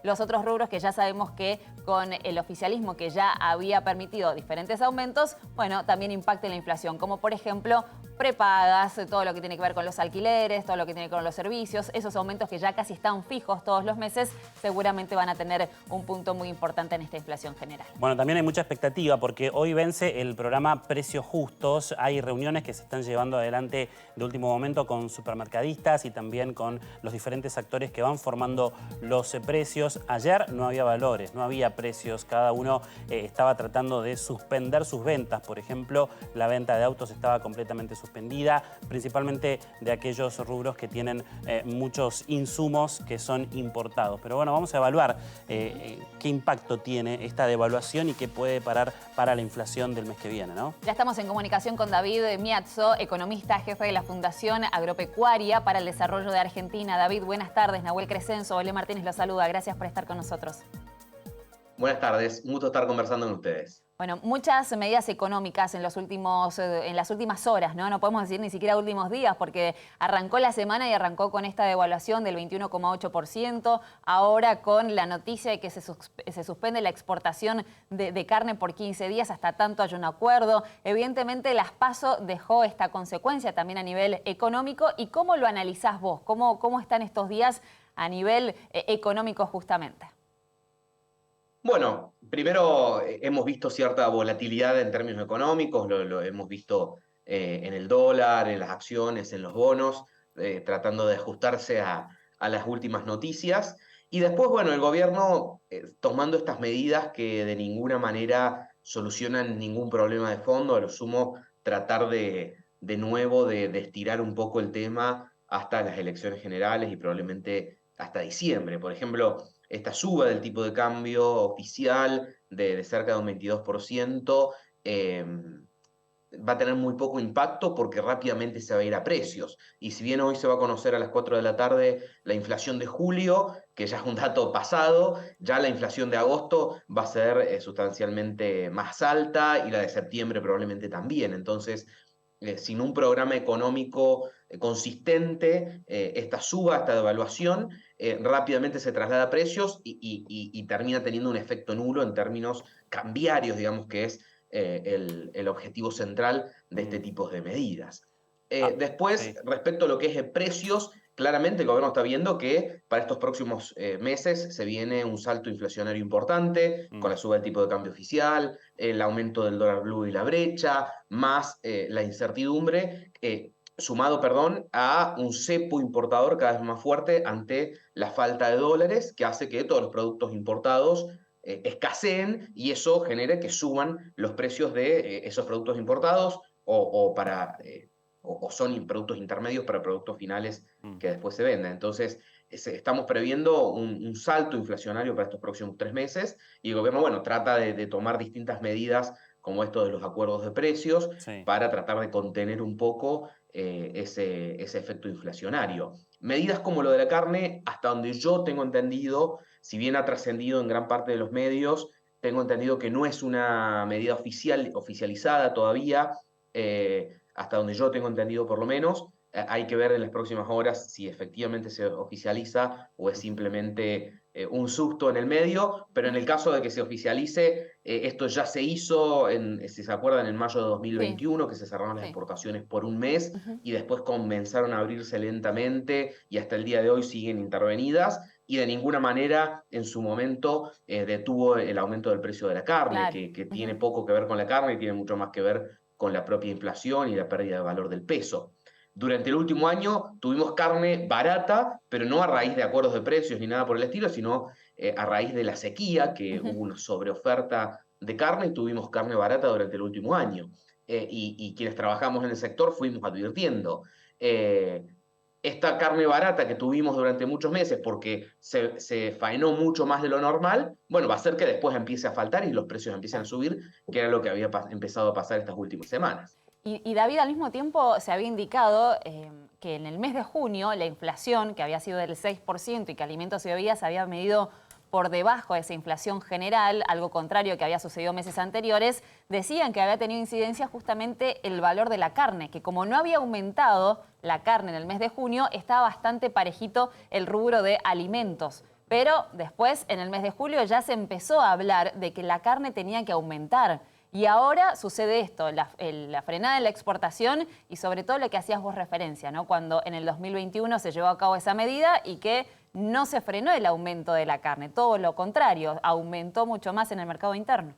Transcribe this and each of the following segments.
los otros rubros que ya sabemos que con el oficialismo que ya había permitido diferentes aumentos, bueno, también impacta la inflación, como por ejemplo prepagas, todo lo que tiene que ver con los alquileres, todo lo que tiene que ver con los servicios, esos aumentos que ya casi están fijos todos los meses, seguramente van a tener un punto muy importante en esta inflación general. Bueno, también hay mucha expectativa porque hoy vence el programa Precios Justos. Hay reuniones que se están llevando adelante de último momento con supermercadistas y también con los diferentes actores que van formando los precios. Ayer no había valores, no había precios, cada uno estaba tratando de suspender sus ventas. Por ejemplo, la venta de autos estaba completamente suspendida, principalmente de aquellos rubros que tienen muchos insumos que son importados. Pero bueno, vamos a evaluar qué impacto tiene esta devaluación y qué puede parar para la inflación del mes que viene, ¿no? Ya estamos en comunicación con David Miazzo, economista, jefe de la Fundación Agropecuaria para el Desarrollo de Argentina. David, buenas tardes. Nahuel Crescenzo, Belén Martínez lo saluda. Gracias por estar con nosotros. Buenas tardes, un gusto estar conversando con ustedes. Bueno, muchas medidas económicas en las últimas horas, ¿no? No podemos decir ni siquiera últimos días, porque arrancó la semana y arrancó con esta devaluación del 21,8%, ahora con la noticia de que se suspende la exportación de carne por 15 días, hasta tanto haya un acuerdo. Evidentemente, las PASO dejó esta consecuencia también a nivel económico. ¿Y cómo lo analizás vos? ¿Cómo están estos días a nivel económico justamente? Bueno, primero hemos visto cierta volatilidad en términos económicos, lo hemos visto en el dólar, en las acciones, en los bonos, tratando de ajustarse a las últimas noticias. Y después, bueno, el gobierno tomando estas medidas que de ninguna manera solucionan ningún problema de fondo, a lo sumo tratar de nuevo de estirar un poco el tema hasta las elecciones generales y probablemente hasta diciembre. Por ejemplo, esta suba del tipo de cambio oficial de cerca de un 22%, va a tener muy poco impacto porque rápidamente se va a ir a precios. Y si bien hoy se va a conocer a las 4 de la tarde la inflación de julio, que ya es un dato pasado, ya la inflación de agosto va a ser sustancialmente más alta y la de septiembre probablemente también. Entonces, sin un programa económico consistente, esta suba, esta devaluación, rápidamente se traslada a precios y termina teniendo un efecto nulo en términos cambiarios, digamos que es el objetivo central de este tipo de medidas. Después, sí. respecto a lo que es precios, claramente el gobierno está viendo que para estos próximos meses se viene un salto inflacionario importante, con la suba del tipo de cambio oficial, el aumento del dólar blue y la brecha, más la incertidumbre, sumado, perdón, a un cepo importador cada vez más fuerte ante la falta de dólares, que hace que todos los productos importados escaseen y eso genere que suban los precios de esos productos importados o son productos intermedios para productos finales que después se venden. Entonces, estamos previendo un salto inflacionario para estos próximos 3 meses y el gobierno, bueno, trata de tomar distintas medidas como esto de los acuerdos de precios Sí. para tratar de contener un poco ese efecto inflacionario. Medidas como lo de la carne, hasta donde yo tengo entendido, si bien ha trascendido en gran parte de los medios, tengo entendido que no es una medida oficializada todavía, hasta donde yo tengo entendido por lo menos. Hay que ver en las próximas horas si efectivamente se oficializa o es simplemente un susto en el medio, pero en el caso de que se oficialice, esto ya se hizo, si se acuerdan, en mayo de 2021, que se cerraron las exportaciones por un mes y después comenzaron a abrirse lentamente y hasta el día de hoy siguen intervenidas y de ninguna manera en su momento detuvo el aumento del precio de la carne, Claro. que tiene poco que ver con la carne y tiene mucho más que ver con la propia inflación y la pérdida de valor del peso. Durante el último año tuvimos carne barata, pero no a raíz de acuerdos de precios ni nada por el estilo, sino a raíz de la sequía, que hubo una sobreoferta de carne y tuvimos carne barata durante el último año. Y quienes trabajamos en el sector fuimos advirtiendo. Esta carne barata que tuvimos durante muchos meses porque se faenó mucho más de lo normal, bueno, va a hacer que después empiece a faltar y los precios empiecen a subir, que era lo que había empezado a pasar estas últimas semanas. Y David, al mismo tiempo se había indicado que en el mes de junio la inflación, que había sido del 6% y que alimentos y bebidas se había medido por debajo de esa inflación general, algo contrario que había sucedido meses anteriores, decían que había tenido incidencia justamente el valor de la carne, que como no había aumentado la carne en el mes de junio, estaba bastante parejito el rubro de alimentos. Pero después, en el mes de julio, ya se empezó a hablar de que la carne tenía que aumentar. Y ahora sucede esto, la frenada en la exportación y sobre todo lo que hacías vos referencia, ¿no? Cuando en el 2021 se llevó a cabo esa medida y que no se frenó el aumento de la carne. Todo lo contrario, aumentó mucho más en el mercado interno.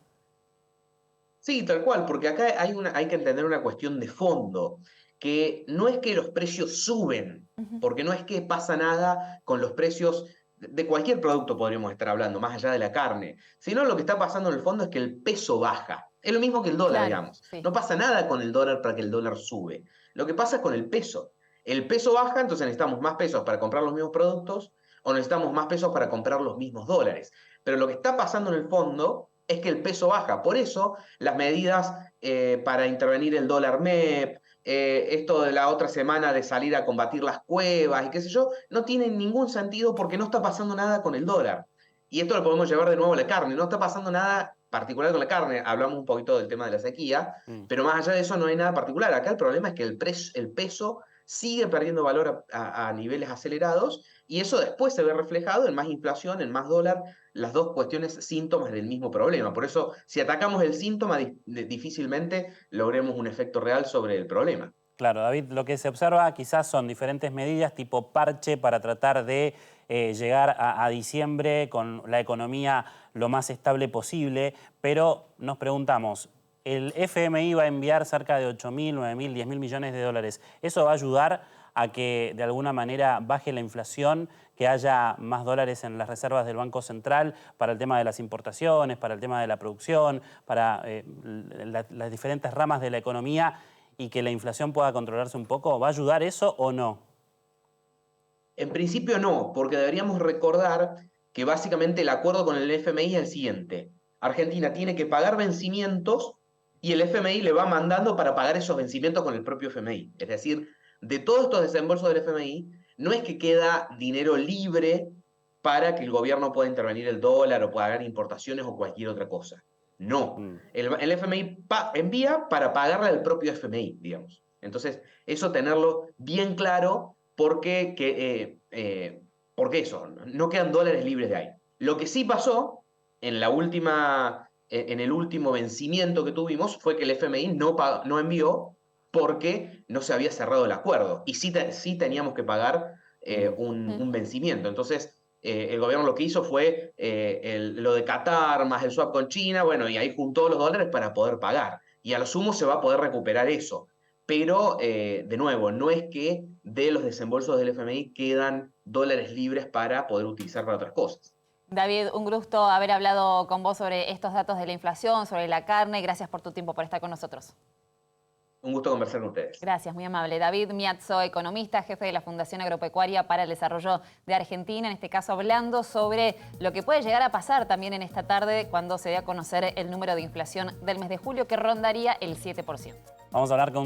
Sí, tal cual, porque acá hay que entender una cuestión de fondo, que no es que los precios suben, porque no es que pasa nada con los precios de cualquier producto, podríamos estar hablando, más allá de la carne, sino lo que está pasando en el fondo es que el peso baja. Es lo mismo que el dólar, Claro, digamos. sí. No pasa nada con el dólar para que el dólar sube. Lo que pasa es con el peso. El peso baja, entonces necesitamos más pesos para comprar los mismos productos o necesitamos más pesos para comprar los mismos dólares. Pero lo que está pasando en el fondo es que el peso baja. Por eso las medidas para intervenir el dólar MEP, esto de la otra semana de salir a combatir las cuevas y qué sé yo, no tienen ningún sentido porque no está pasando nada con el dólar. Y esto lo podemos llevar de nuevo a la carne. No está pasando nada particular con la carne. Hablamos un poquito del tema de la sequía, pero más allá de eso no hay nada particular. Acá el problema es que el peso sigue perdiendo valor a niveles acelerados y eso después se ve reflejado en más inflación, en más dólar, las dos cuestiones síntomas del mismo problema. Por eso, si atacamos el síntoma, difícilmente logremos un efecto real sobre el problema. Claro, David, lo que se observa quizás son diferentes medidas tipo parche para tratar de llegar a diciembre con la economía lo más estable posible, pero nos preguntamos, el FMI va a enviar cerca de 8.000, 9.000, 10.000 millones de dólares. ¿Eso va a ayudar a que de alguna manera baje la inflación, que haya más dólares en las reservas del Banco Central para el tema de las importaciones, para el tema de la producción, para las diferentes ramas de la economía y que la inflación pueda controlarse un poco? ¿Va a ayudar eso o no? En principio no, porque deberíamos recordar que básicamente el acuerdo con el FMI es el siguiente. Argentina tiene que pagar vencimientos y el FMI le va mandando para pagar esos vencimientos con el propio FMI. Es decir, de todos estos desembolsos del FMI, no es que queda dinero libre para que el gobierno pueda intervenir el dólar o pueda haber importaciones o cualquier otra cosa. No. El FMI envía para pagarle al propio FMI, digamos. Entonces, eso tenerlo bien claro porque eso, no quedan dólares libres de ahí. Lo que sí pasó en el último vencimiento que tuvimos fue que el FMI no envió porque no se había cerrado el acuerdo y sí teníamos que pagar un vencimiento. Entonces, el gobierno lo que hizo fue lo de Qatar más el swap con China, bueno, y ahí juntó los dólares para poder pagar. Y a lo sumo se va a poder recuperar eso. Pero, de nuevo, no es que de los desembolsos del FMI quedan dólares libres para poder utilizar para otras cosas. David, un gusto haber hablado con vos sobre estos datos de la inflación, sobre la carne. Gracias por tu tiempo, por estar con nosotros. Un gusto conversar con ustedes. Gracias, muy amable. David Miazzo, economista, jefe de la Fundación Agropecuaria para el Desarrollo de Argentina, en este caso hablando sobre lo que puede llegar a pasar también en esta tarde cuando se dé a conocer el número de inflación del mes de julio, que rondaría el 7%. Vamos a hablar con